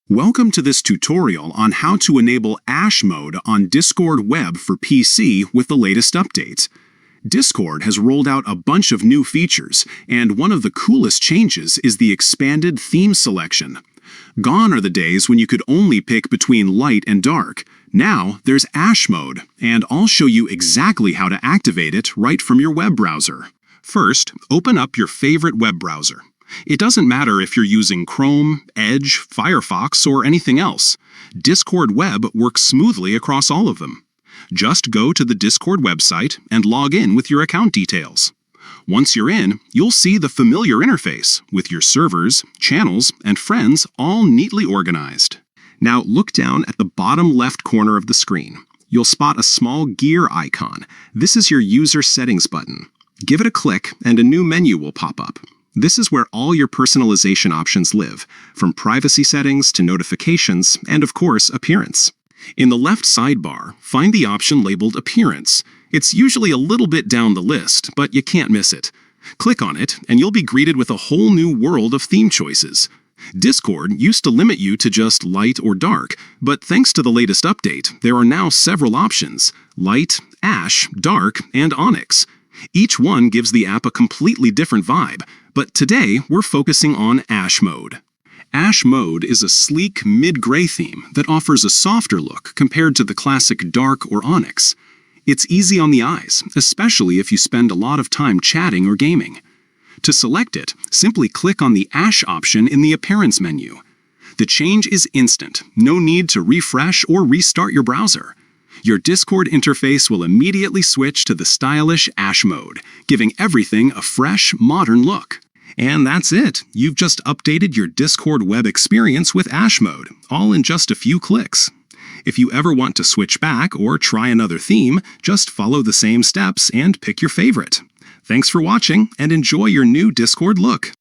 Welcome to this tutorial on how to enable Ash mode on Discord Web for PC with the latest updates. Discord has rolled out a bunch of new features, and one of the coolest changes is the expanded theme selection. Gone are the days when you could only pick between light and dark. Now there's Ash mode, and I'll show you exactly how to activate it right from your web browser. First, open up your favorite web browser. It doesn't matter if you're using Chrome, Edge, Firefox, or anything else. Discord Web works smoothly across all of them. Just go to the Discord website and log in with your account details. Once you're in, you'll see the familiar interface with your servers, channels, and friends all neatly organized. Now look down at the bottom left corner of the screen. You'll spot a small gear icon. This is your user settings button. Give it a click and a new menu will pop up. This is where all your personalization options live, from privacy settings to notifications, and of course, appearance. In the left sidebar, find the option labeled Appearance. It's usually a little bit down the list, but you can't miss it. Click on it, and you'll be greeted with a whole new world of theme choices. Discord used to limit you to just light or dark, but thanks to the latest update, there are now several options: light, ash, dark, and onyx. Each one gives the app a completely different vibe, but today we're focusing on Ash mode. Ash mode is a sleek mid-gray theme that offers a softer look compared to the classic dark or onyx. It's easy on the eyes, especially if you spend a lot of time chatting or gaming. To select it, simply click on the Ash option in the Appearance menu. The change is instant, no need to refresh or restart your browser. Your Discord interface will immediately switch to the stylish Ash mode, giving everything a fresh, modern look. And that's it. You've just updated your Discord web experience with Ash mode, all in just a few clicks. If you ever want to switch back or try another theme, just follow the same steps and pick your favorite. Thanks for watching, and enjoy your new Discord look.